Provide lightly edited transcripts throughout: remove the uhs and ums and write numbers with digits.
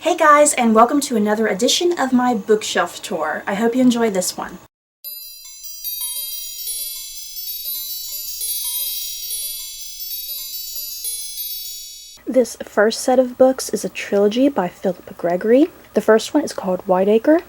Hey guys, and welcome to another edition of my bookshelf tour. I hope you enjoy this one. This first set of books is a trilogy by Philippa Gregory. The first one is called Whiteacre,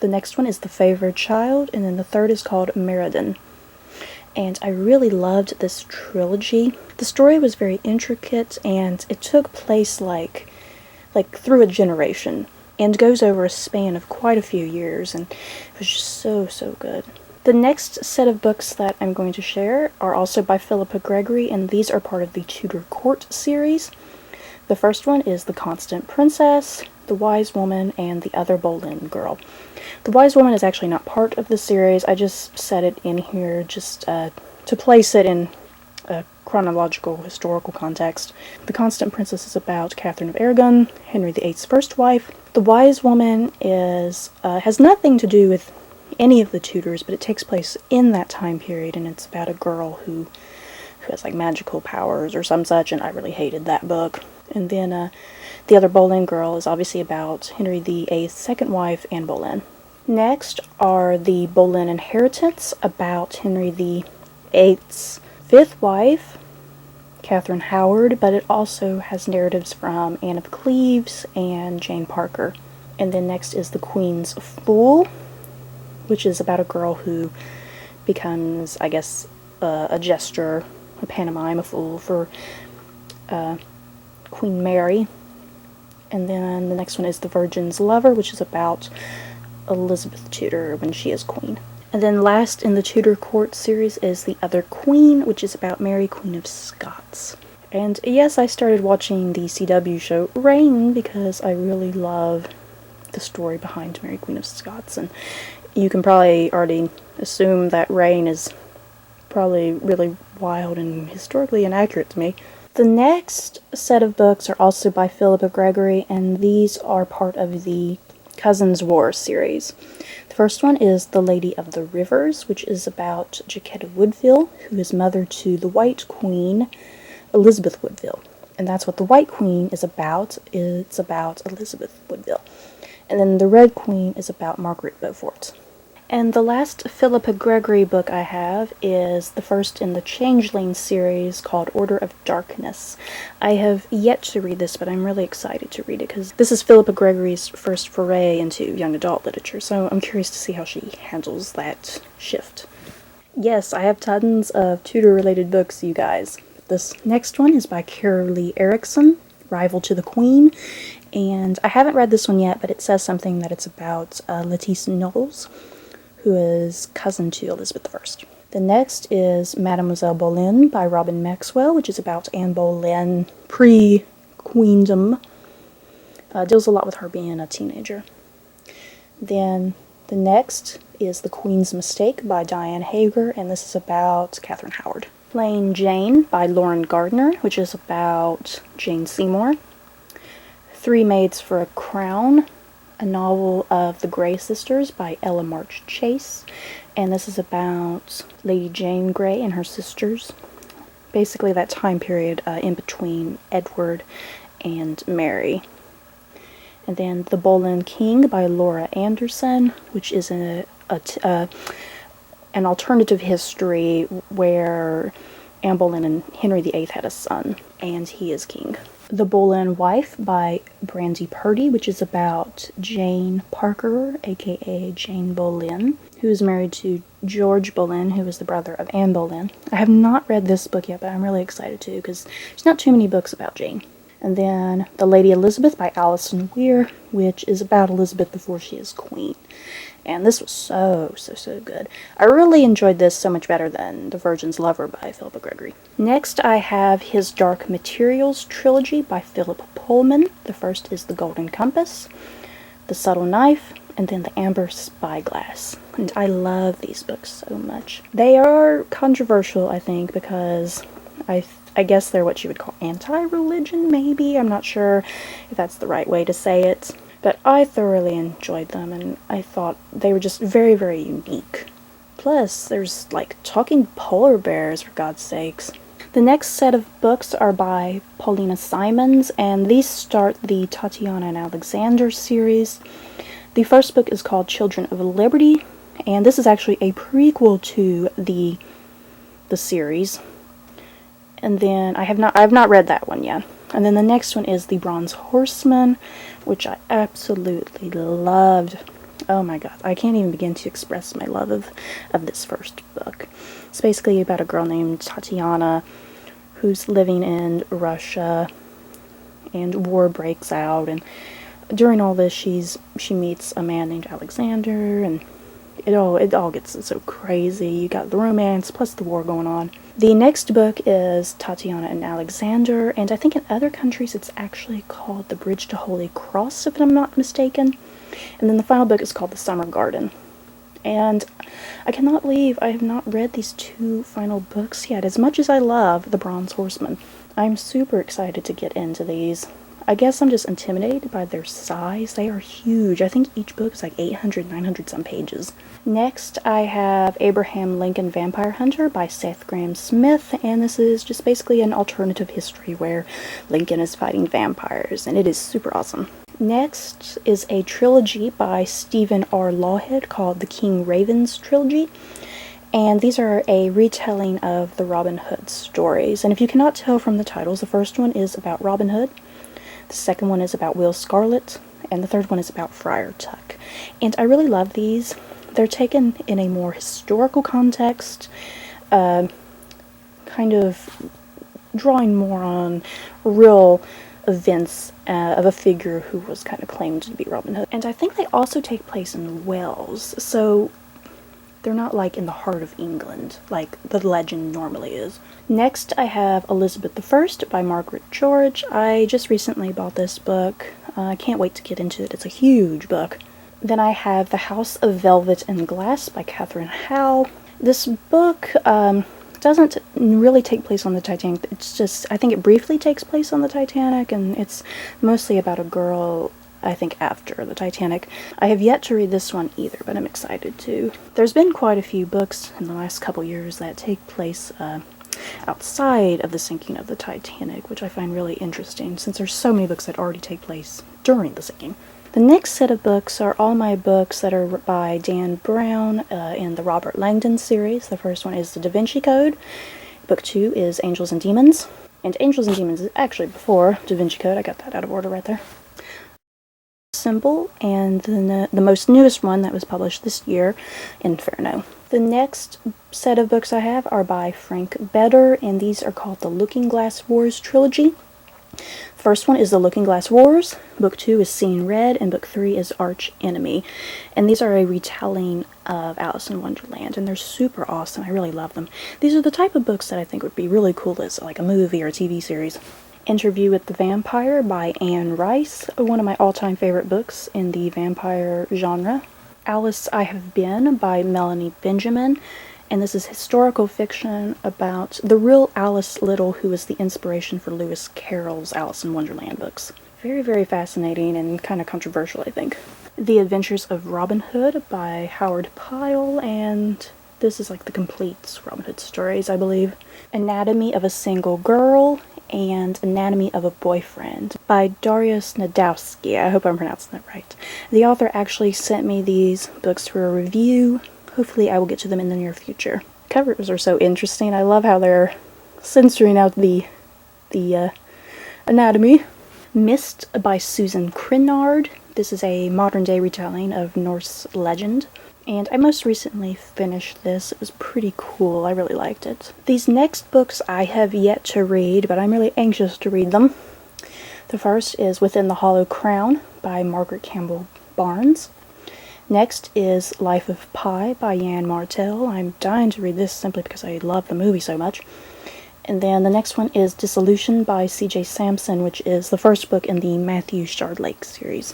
the next one is The Favored Child, and then the third is called Meriden. And I really loved this trilogy. The story was very intricate, and it took place like through a generation, and goes over a span of quite a few years, and it was just so good. The next set of books that I'm going to share are also by Philippa Gregory, and these are part of the Tudor Court series. The first one is The Constant Princess, The Wise Woman, and The Other Boleyn Girl. The Wise Woman is actually not part of the series. I just set it in here just to place it in a chronological, historical context. The Constant Princess is about Catherine of Aragon, Henry VIII's first wife. The Wise Woman is has nothing to do with any of the Tudors, but it takes place in that time period, and it's about a girl who has like magical powers or some such, and I really hated that book. And then The Other Boleyn Girl is obviously about Henry VIII's second wife, Anne Boleyn. Next are the Boleyn Inheritance, about Henry VIII's fifth wife, Catherine Howard, but it also has narratives from Anne of Cleves and Jane Parker. And then next is The Queen's Fool, which is about a girl who becomes, I guess, a jester, a pantomime, a fool for Queen Mary. And then the next one is The Virgin's Lover, which is about Elizabeth Tudor when she is queen. And then last in the Tudor Court series is The Other Queen, which is about Mary, Queen of Scots. And yes, I started watching the CW show Reign because I really love the story behind Mary, Queen of Scots. And you can probably already assume that Reign is probably really wild and historically inaccurate to me. The next set of books are also by Philippa Gregory, and these are part of the Cousins War series. The first one is The Lady of the Rivers, which is about Jaquetta Woodville, who is mother to the White Queen, Elizabeth Woodville. And that's what the White Queen is about. It's about Elizabeth Woodville. And then the Red Queen is about Margaret Beaufort. And the last Philippa Gregory book I have is the first in the Changeling series called Order of Darkness. I have yet to read this, but I'm really excited to read it because this is Philippa Gregory's first foray into young adult literature, so I'm curious to see how she handles that shift. Yes, I have tons of Tudor-related books, you guys. This next one is by Carolee Erickson, Rival to the Queen, and I haven't read this one yet, but it says something that it's about Lettice Knowles, who is cousin to Elizabeth I. The next is Mademoiselle Boleyn by Robin Maxwell, which is about Anne Boleyn pre-queendom. Deals a lot with her being a teenager. Then the next is The Queen's Mistake by Diane Hager, and this is about Catherine Howard. Plain Jane by Lauren Gardner, which is about Jane Seymour. Three Maids for a Crown, a novel of the Grey sisters by Ella March Chase, and this is about Lady Jane Grey and her sisters. Basically that time period in between Edward and Mary. And then The Boleyn King by Laura Anderson, which is an alternative history where Anne Boleyn and Henry VIII had a son, and he is king. The Boleyn Wife by Brandy Purdy, which is about Jane Parker, aka Jane Boleyn, who is married to George Boleyn, who was the brother of Anne Boleyn. I have not read this book yet, but I'm really excited to, because there's not too many books about Jane. And then The Lady Elizabeth by Alison Weir, which is about Elizabeth before she is queen. And this was so good. I really enjoyed this so much better than The Virgin's Lover by Philippa Gregory. Next I have His Dark Materials trilogy by Philip Pullman. The first is The Golden Compass, The Subtle Knife, and then The Amber Spyglass. And I love these books so much. They are controversial, I think, because I guess they're what you would call anti-religion, maybe? I'm not sure if that's the right way to say it. But I thoroughly enjoyed them, and I thought they were just very unique. Plus, there's, like, talking polar bears, for God's sakes. The next set of books are by Paulina Simons, and these start the Tatiana and Alexander series. The first book is called Children of Liberty, and this is actually a prequel to the series. And then I have not read that one yet. And then the next one is The Bronze Horseman, which I absolutely loved. Oh my god, I can't even begin to express my love of this first book. It's basically about a girl named Tatiana who's living in Russia, and war breaks out, and during all this she meets a man named Alexander, and it all gets so crazy. You got the romance plus the war going on. The next book is Tatiana and Alexander, and I think in other countries it's actually called The Bridge to Holy Cross, if I'm not mistaken. And then the final book is called The Summer Garden. And I cannot believe I have not read these two final books yet, as much as I love The Bronze Horseman. I'm super excited to get into these. I guess I'm just intimidated by their size. They are huge. I think each book is like 800, 900 some pages. Next, I have Abraham Lincoln Vampire Hunter by Seth Graham Smith, and this is just basically an alternative history where Lincoln is fighting vampires, and it is super awesome. Next is a trilogy by Stephen R. Lawhead called the King Ravens Trilogy, and these are a retelling of the Robin Hood stories. And if you cannot tell from the titles, the first one is about Robin Hood, the second one is about Will Scarlet, and the third one is about Friar Tuck. And I really love these. They're taken in a more historical context, kind of drawing more on real events of a figure who was kind of claimed to be Robin Hood. And I think they also take place in Wales, so they're not like in the heart of England like the legend normally is. Next, I have Elizabeth I by Margaret George. I just recently bought this book. I can't wait to get into it. It's a huge book. Then I have The House of Velvet and Glass by Catherine Howe. This book doesn't really take place on the Titanic. It's just, I think it briefly takes place on the Titanic, and it's mostly about a girl, I think, after the Titanic. I have yet to read this one either, but I'm excited to. There's been quite a few books in the last couple years that take place outside of the sinking of the Titanic, which I find really interesting, since there's so many books that already take place during the sinking. The next set of books are all my books that are by Dan Brown in the Robert Langdon series. The first one is The Da Vinci Code. Book 2 is Angels and Demons. And Angels and Demons is actually before Da Vinci Code. I got that out of order right there. Symbol, and then the most newest one that was published this year, Inferno. The next set of books I have are by Frank Better, and these are called the Looking Glass Wars trilogy. First one is The Looking Glass Wars, book 2 is Seeing Red, and book 3 is Arch Enemy. And these are a retelling of Alice in Wonderland, and they're super awesome. I really love them. These are the type of books that I think would be really cool as like a movie or a TV series. Interview with the Vampire by Anne Rice, one of my all-time favorite books in the vampire genre. Alice I Have Been by Melanie Benjamin, and this is historical fiction about the real Alice Little, who was the inspiration for Lewis Carroll's Alice in Wonderland books. Very, very fascinating and kind of controversial, I think. The Adventures of Robin Hood by Howard Pyle, and this is like the complete Robin Hood stories, I believe. Anatomy of a Single Girl, and Anatomy of a Boyfriend by Darius Nadowski. I hope I'm pronouncing that right. The author actually sent me these books for a review. Hopefully I will get to them in the near future. Covers are so interesting. I love how they're censoring out the anatomy. Mist by Susan Crinard. This is a modern day retelling of Norse legend. And I most recently finished this. It was pretty cool. I really liked it. These next books I have yet to read, but I'm really anxious to read them. The first is Within the Hollow Crown by Margaret Campbell Barnes. Next is Life of Pi by Yann Martel. I'm dying to read this simply because I love the movie so much. And then the next one is Dissolution by C.J. Sampson, which is the first book in the Matthew Shardlake series,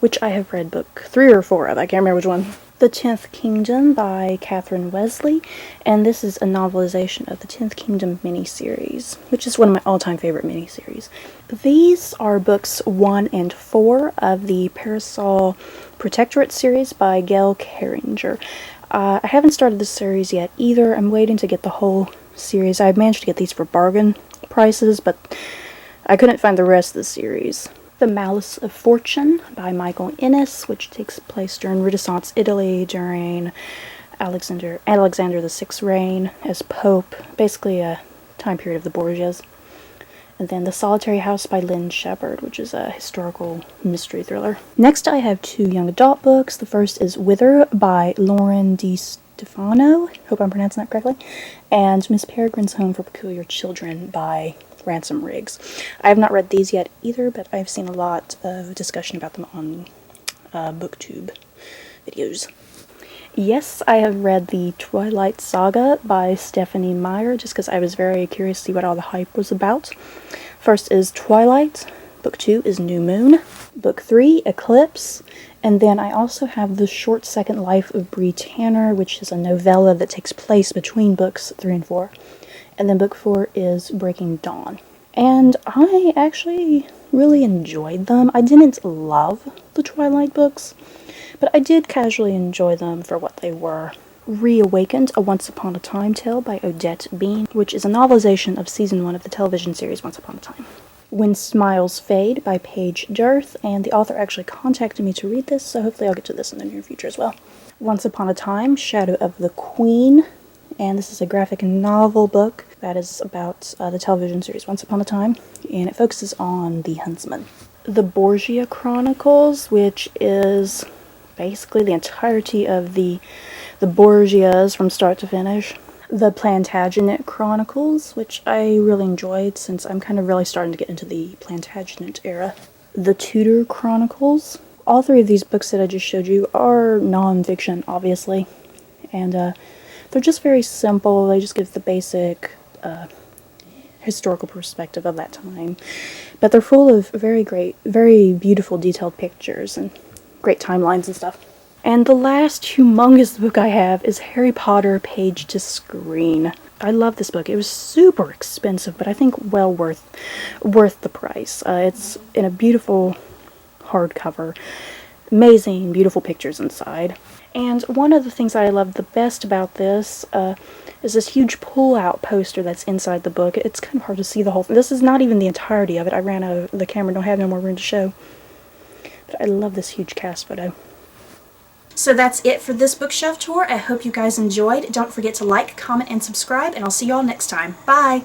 which I have read book 3 or 4 of. I can't remember which one. The 10th Kingdom by Catherine Wesley, and this is a novelization of the 10th Kingdom miniseries, which is one of my all-time favorite miniseries. These are books 1 and 4 of the Parasol Protectorate series by Gail Carringer. I haven't started this series yet either. I'm waiting to get the whole series. I managed to get these for bargain prices, but I couldn't find the rest of the series. The Malice of Fortune by Michael Ennis, which takes place during Renaissance Italy during Alexander VI's reign as Pope, basically a time period of the Borgias. And then The Solitary House by Lynn Shepard, which is a historical mystery thriller. Next I have 2 young adult books. The first is Wither by Lauren D. Stefano, hope I'm pronouncing that correctly, and Miss Peregrine's Home for Peculiar Children by Ransom Riggs. I have not read these yet either, but I've seen a lot of discussion about them on BookTube videos. Yes, I have read the Twilight Saga by Stephanie Meyer, just because I was very curious to see what all the hype was about. First is Twilight, Book 2 is New Moon, Book 3, Eclipse, and then I also have The Short Second Life of Bree Tanner, which is a novella that takes place between books 3 and 4. And then Book 4 is Breaking Dawn. And I actually really enjoyed them. I didn't love the Twilight books, but I did casually enjoy them for what they were. Reawakened, A Once Upon a Time Tale by Odette Bean, which is a novelization of Season 1 of the television series Once Upon a Time. When Smiles Fade by Paige Dearth, and the author actually contacted me to read this, so hopefully I'll get to this in the near future as well. Once Upon a Time, Shadow of the Queen, and this is a graphic novel book that is about the television series Once Upon a Time, and it focuses on the huntsman. The Borgia Chronicles, which is basically the entirety of the Borgias from start to finish. The Plantagenet Chronicles, which I really enjoyed since I'm kind of really starting to get into the Plantagenet era. The Tudor Chronicles. All 3 of these books that I just showed you are non-fiction, obviously, and they're just very simple. They just give the basic historical perspective of that time. But they're full of very beautiful detailed pictures and great timelines and stuff. And the last humongous book I have is Harry Potter Page to Screen. I love this book. It was super expensive, but I think well worth the price. It's in a beautiful hardcover. Amazing, beautiful pictures inside. And one of the things that I love the best about this is this huge pull-out poster that's inside the book. It's kind of hard to see the whole thing. This is not even the entirety of it. I ran out of the camera, don't have no more room to show. But I love this huge cast photo. So that's it for this bookshelf tour. I hope you guys enjoyed. Don't forget to like, comment, and subscribe, and I'll see you all next time. Bye!